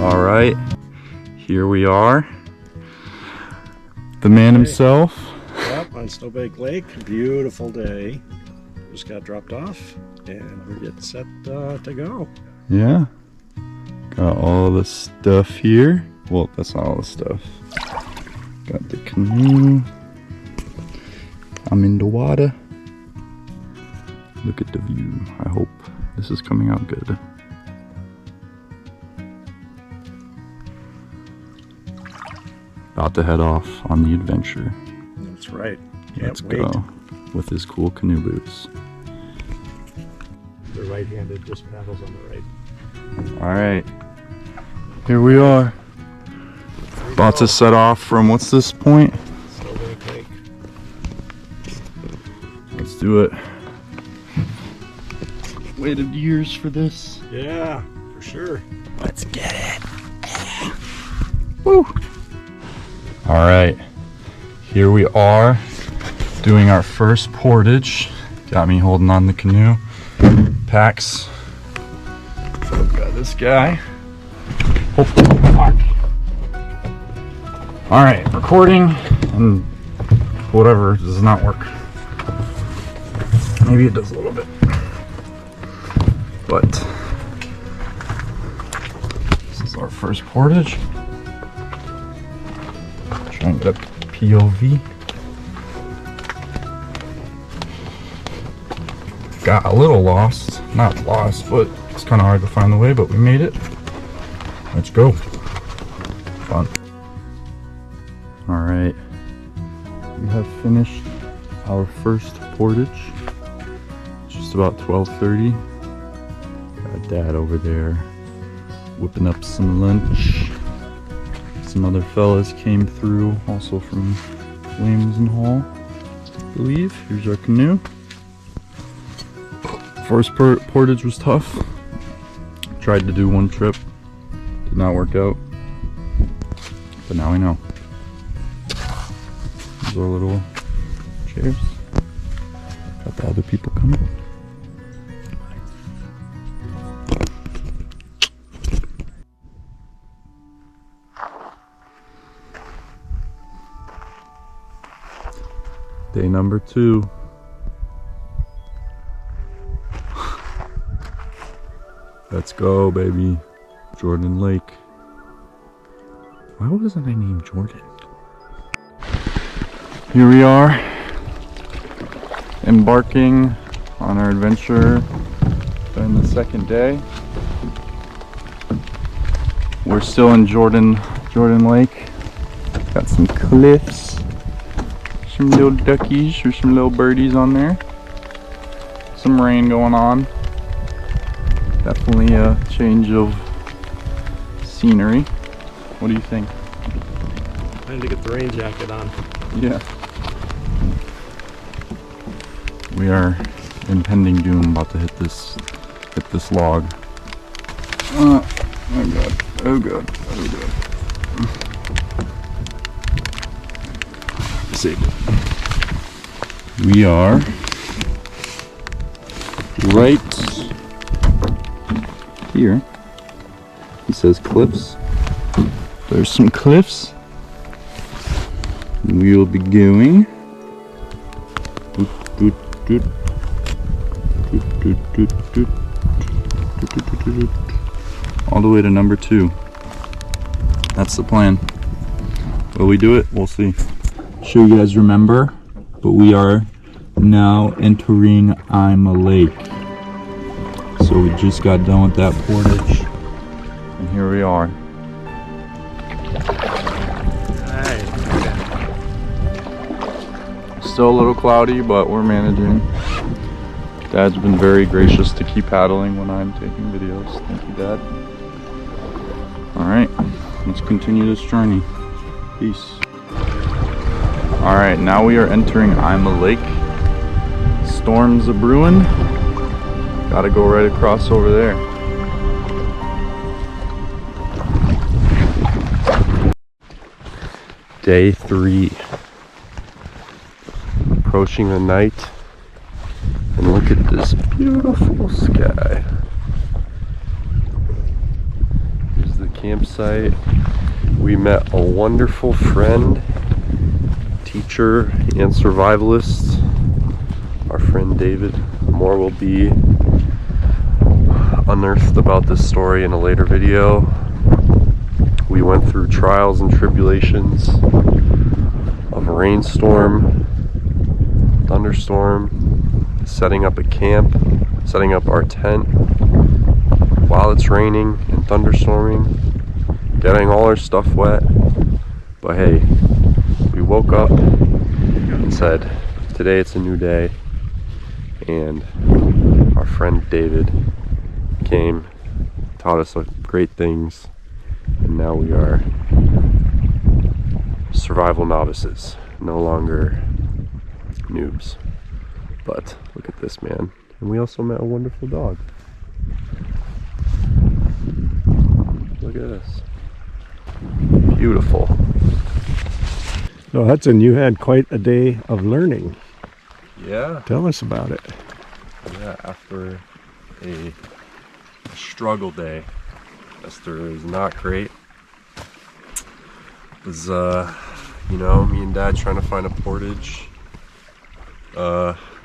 All right, here we are. The man himself. Yep, on Snowbank Lake. Beautiful day. Just got dropped off and we're getting set to go. Yeah. Got all the stuff here. Well, that's not all the stuff. Got the canoe. I'm in the water. Look at the view. I hope this is coming out good. About to head off on the adventure. That's right. Let's go with his cool canoe boots. The right-handed just paddles on the right. All right, here we are. About to set off from, what's this point? Snowbank Lake. Let's do it. Waited years for this. Yeah, for sure. Let's get it. Woo! All right, here we are doing our first portage. Got me holding on the canoe. Packs. Got this guy. Oh, fuck. All right, recording and whatever does not work. Maybe it does a little bit, but this is our first portage. Trying to get a POV. Got a little lost, not lost, but it's kind of hard to find the way, but we made it. Let's go. Fun. All right, we have finished our first portage. Just about 12:30. Got Dad over there whipping up some lunch. Some other fellas came through, also from Williams and Hall, I believe. Here's our canoe. First portage was tough. Tried to do one trip, did not work out, but now we know. These are little chairs. Got the other people coming. Day number 2. Let's go, baby. Jordan Lake. Why wasn't I named Jordan? Here we are, embarking on our adventure during the second day. We're still in Jordan Lake. Got some cliffs, some little duckies or some little birdies on there. Some rain going on. Definitely a change of scenery. What do you think? Time to get the rain jacket on. Yeah. We are impending doom, about to hit this log. Oh god. Oh god. Oh god. Saved it. We are right here. He says cliffs. There's some cliffs. We will be going all the way to number 2. That's the plan. Will we do it? We'll see. Sure you guys remember, but we are now entering Ima Lake. So we just got done with that portage, and here we are. Still a little cloudy, but we're managing. Dad's been very gracious to keep paddling when I'm taking videos. Thank you, Dad. Alright, let's continue this journey. Peace. Alright, now we are entering Ima Lake. Storms a-brewing. Gotta go right across over there. Day 3. Approaching the night. And look at this beautiful sky. Here's the campsite. We met a wonderful friend, teacher, and survivalist, our friend David. More will be unearthed about this story in a later video. We went through trials and tribulations of a rainstorm, thunderstorm, setting up a camp, setting up our tent while it's raining and thunderstorming, getting all our stuff wet. But hey, we woke up and said, today it's a new day, and our friend David came, taught us great things, and now we are survival novices, no longer noobs. But look at this, man. And we also met a wonderful dog. Look at this. Beautiful. So Hudson, you had quite a day of learning. Yeah. Tell us about it. Yeah, after a struggle day. Esther is not great. It was, you know, me and Dad trying to find a portage,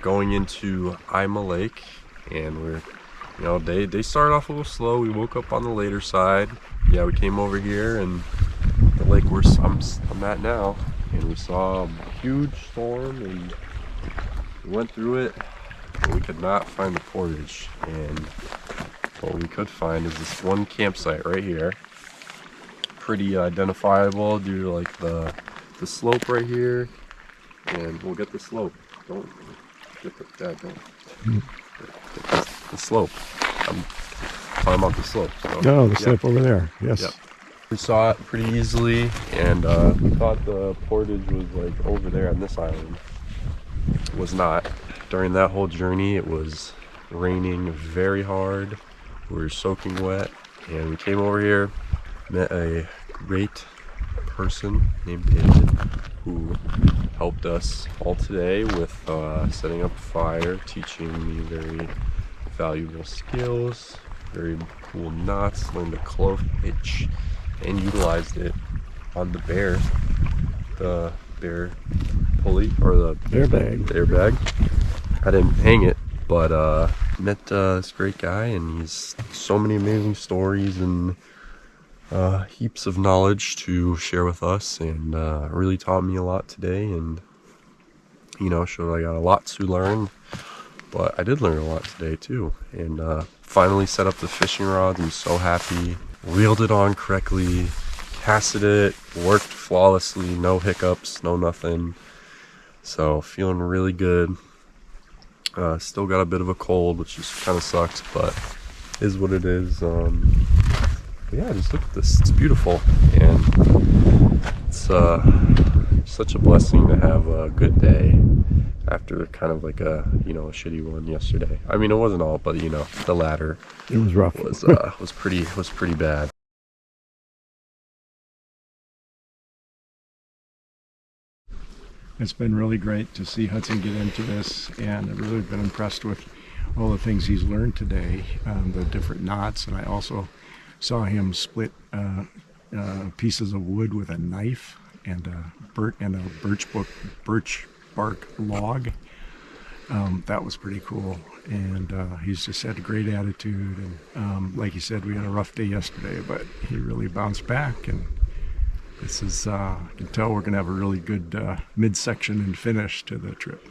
going into Ima Lake, and we're, you know, they started off a little slow. We woke up on the later side. Yeah, we came over here, and the lake where I'm at now, and we saw a huge storm, and we went through it, but we could not find the portage. And what we could find is this one campsite right here, pretty identifiable due to like the slope right here. And we'll get the slope. Don't get the Dad, don't get the slope. I'm talking about the slope. So, No, the slope over there. Yes. Yep. We saw it pretty easily, and we thought the portage was like over there on this island. It was not. During that whole journey, it was raining very hard. We were soaking wet, and we came over here, met a great person named David, who helped us all today with setting up a fire, teaching me very valuable skills, very cool knots, learned a clove hitch, and utilized it on the bear pulley, or the Bear bag. bear bag. I didn't hang it, but met this great guy, and he's so many amazing stories and heaps of knowledge to share with us, and really taught me a lot today, and you know, showed I got a lot to learn, but I did learn a lot today too. And finally set up the fishing rods. I'm so happy. Reeled it on correctly, casted it, worked flawlessly, no hiccups, no nothing. So feeling really good. Still got a bit of a cold, which just kind of sucks, but is what it is. Yeah, just look at this. It's beautiful, and it's such a blessing to have a good day after kind of like a, you know, a shitty one yesterday. I mean, it wasn't all, but you know, the latter It was rough. was pretty bad. It's been really great to see Hudson get into this, and I've really been impressed with all the things he's learned today, the different knots, and I also saw him split pieces of wood with a knife and a birch bark log. That was pretty cool, and he's just had a great attitude, and like he said, we had a rough day yesterday, but he really bounced back, and this is, I can tell we're going to have a really good midsection and finish to the trip.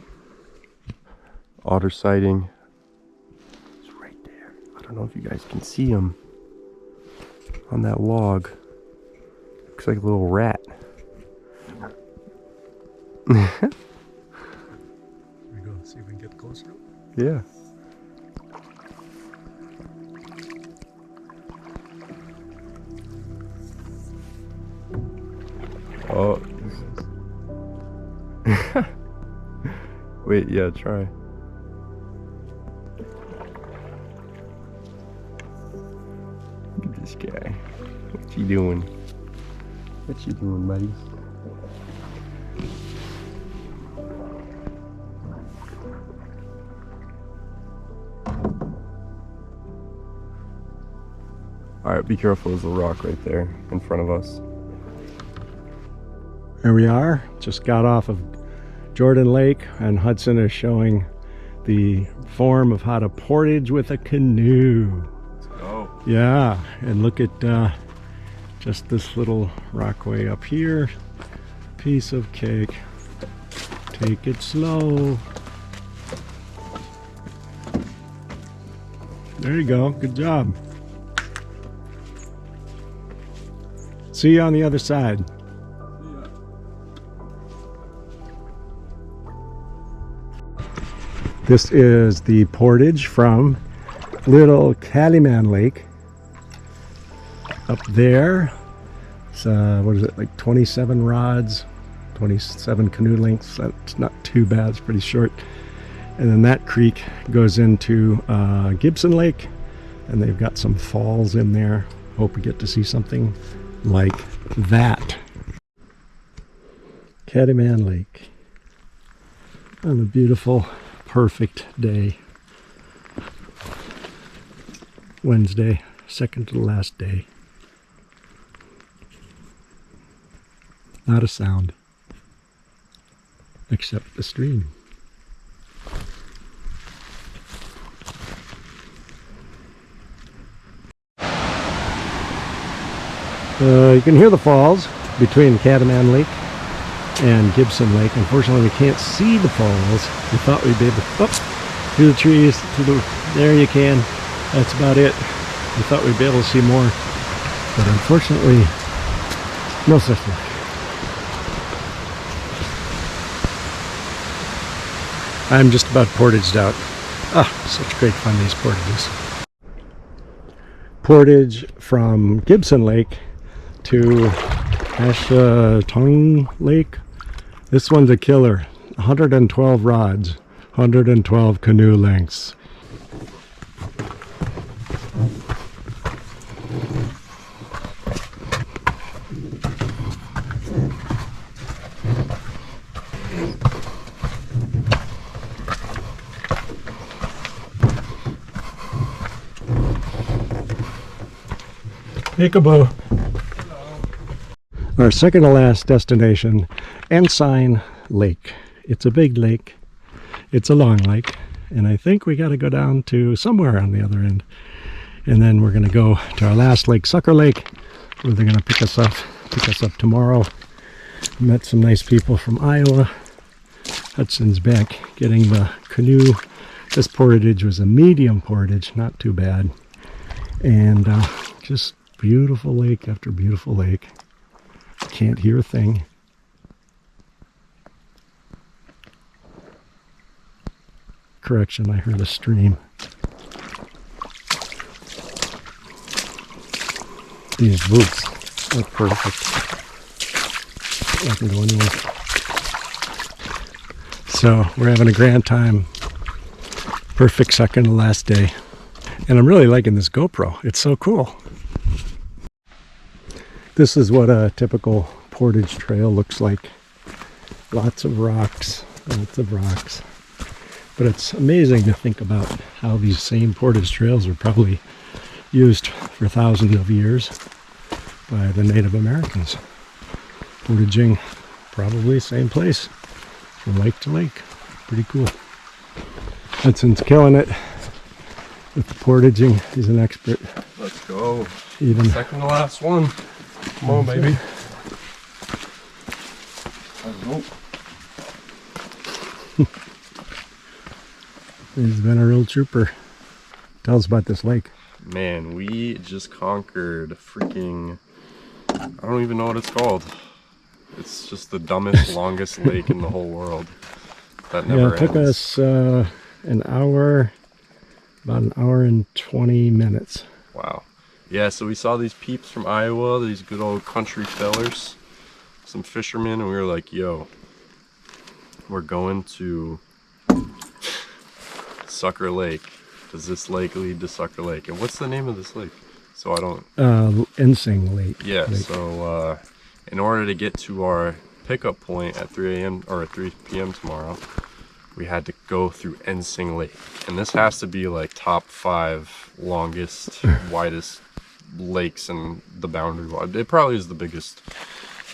Otter sighting. It's right there. I don't know if you guys can see him on that log. Looks like a little rat. Here we go, see if we can get closer. Yeah. Oh. Wait, yeah, try. Look at this guy. What you doing? What you doing, buddy? Alright, be careful, there's a rock right there in front of us. Here we are, just got off of Jordan Lake, and Hudson is showing the form of how to portage with a canoe. Oh. Yeah, and look at just this little rockway up here. Piece of cake. Take it slow. There you go, good job. See you on the other side. This is the portage from Little Calimán Lake. Up there, it's what is it, like 27 rods, 27 canoe lengths. That's not too bad, it's pretty short. And then that creek goes into Gibson Lake, and they've got some falls in there. Hope we get to see something like that. Calimán Lake on a beautiful, perfect day. Wednesday, second to the last day. Not a sound except the stream. You can hear the falls between Calimán Lake and Gibson Lake. Unfortunately, we can't see the falls. We thought we'd be able to, through the trees, there you can. That's about it. We thought we'd be able to see more, but unfortunately, no such luck. I'm just about portaged out. Such great fun, these portages. Portage from Gibson Lake to Ashatong Lake. This one's a killer. 112 rods, 112 canoe lengths. Peekaboo. Our second to last destination, Ensign Lake. It's a big lake. It's a long lake. And I think we got to go down to somewhere on the other end. And then we're going to go to our last lake, Sucker Lake, where they're going to pick us up tomorrow. Met some nice people from Iowa. Hudson's back getting the canoe. This portage was a medium portage, not too bad. And just beautiful lake after beautiful lake. Can't hear a thing. Correction, I heard a stream. These boots are perfect. I can go anywhere. So we're having a grand time. Perfect second to last day. And I'm really liking this GoPro. It's so cool. This is what a typical portage trail looks like. Lots of rocks, lots of rocks. But it's amazing to think about how these same portage trails were probably used for thousands of years by the Native Americans. Portaging probably same place from lake to lake. Pretty cool. Hudson's killing it with the portaging. He's an expert. Let's go. Even second to last one. Come on, baby. He's been a real trooper. Tell us about this lake. Man, we just conquered freaking, I don't even know what it's called. It's just the dumbest, longest lake in the whole world. That never ends. It took us an hour, about an hour and 20 minutes. Wow. Yeah, so we saw these peeps from Iowa, these good old country fellers, some fishermen, and we were like, yo, we're going to Sucker Lake. Does this lake lead to Sucker Lake? And what's the name of this lake? So I don't... Ensign Lake. Yeah, lake. So in order to get to our pickup point at 3 a.m. or at 3 p.m. tomorrow, we had to go through Ensign Lake. And this has to be like top 5 longest, widest lakes in the Boundary Water. It probably is the biggest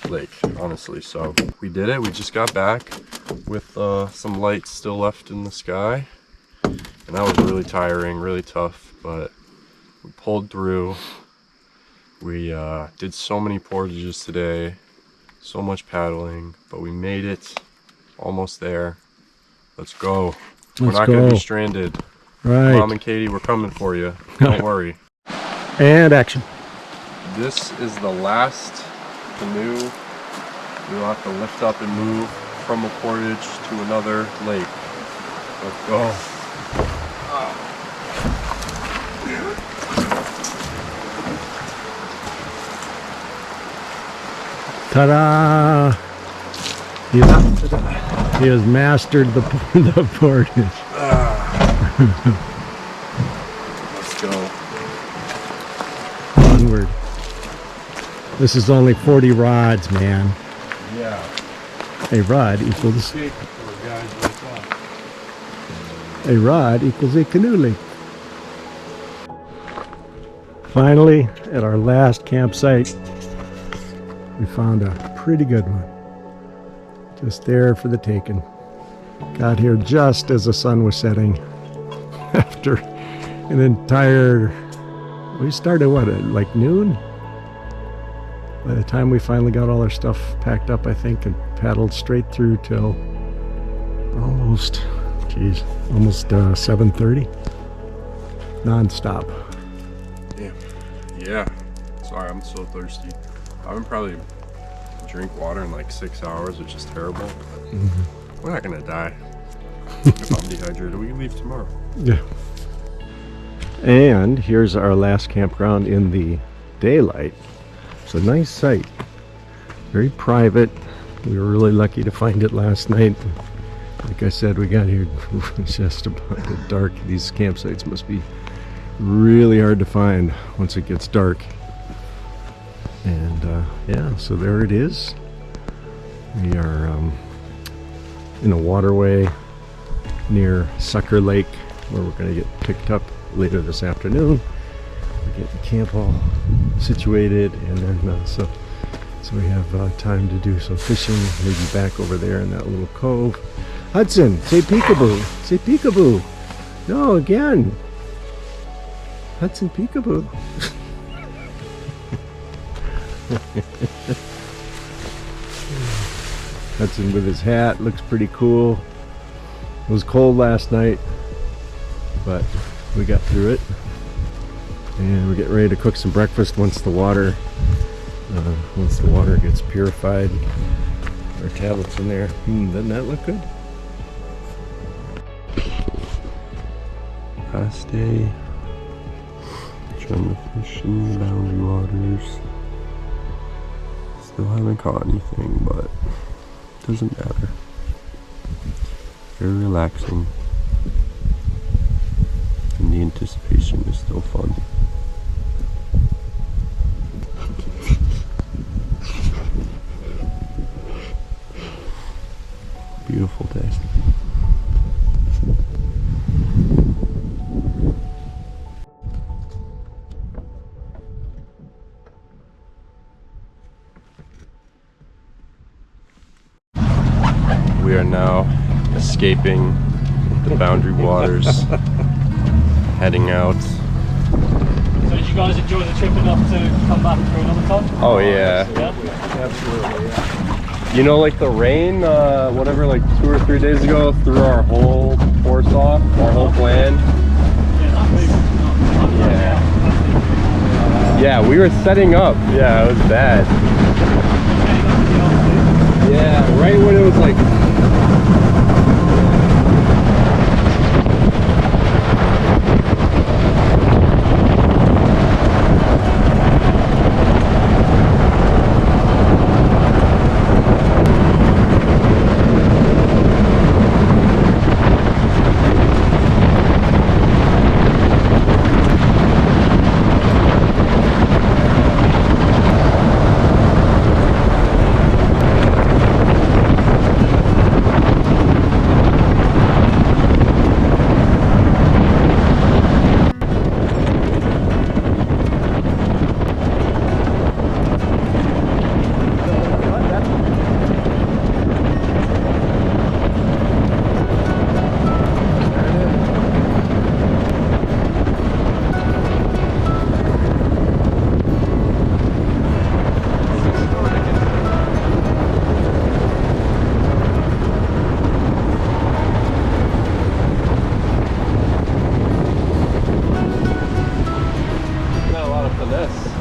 lake, honestly. So we did it. We just got back with some lights still left in the sky, and that was really tiring, really tough, but we pulled through. We did so many portages today, so much paddling, but we made it. Almost there. Let's go. We're not going to be stranded. Right. Mom and Katie, we're coming for you. Don't worry. And action. This is the last canoe. We'll have to lift up and move from a portage to another lake. Let's go. Ta-da! He has mastered the portage. Let's go. Onward. This is only 40 rods, man. Yeah. A rod equals a canoe length. Finally, at our last campsite, we found a pretty good one. Just there for the taking. Got here just as the sun was setting. After an entire... We started, what, at like noon? By the time we finally got all our stuff packed up, I think, and paddled straight through till almost 7:30. Non-stop. Damn. Yeah. Sorry, I'm so thirsty. I haven't probably drink water in like 6 hours, which is terrible. We're not gonna die. If I'm dehydrated, we can leave tomorrow. Yeah. And here's our last campground in the daylight. It's a nice site. Very private. We were really lucky to find it last night. Like I said, we got here just about the dark. These campsites must be really hard to find once it gets dark. And yeah, so there it is. We are in a waterway near Sucker Lake, where we're going to get picked up later this afternoon. We're getting camp all situated, and then so we have time to do some fishing, maybe back over there in that little cove. Hudson, say peekaboo. Say peekaboo. No, again. Hudson, peekaboo. Hudson with his hat looks pretty cool. It was cold last night, but we got through it, and we're getting ready to cook some breakfast once the water gets purified. Our tablets in there. Doesn't that look good? Last day. Trying to fish in the Boundary Waters. Still haven't caught anything, but it doesn't matter. Very relaxing. And the anticipation is still fun. Beautiful day. We are now escaping the Boundary Waters, heading out. So did you guys enjoy the trip enough to come back for another time? Oh yeah. Absolutely, yeah. You know, like the rain, whatever, like 2 or 3 days ago, threw our whole course off, our whole plan. Yeah, we were setting up. Yeah, it was bad. Yeah, right when it was like... Yes.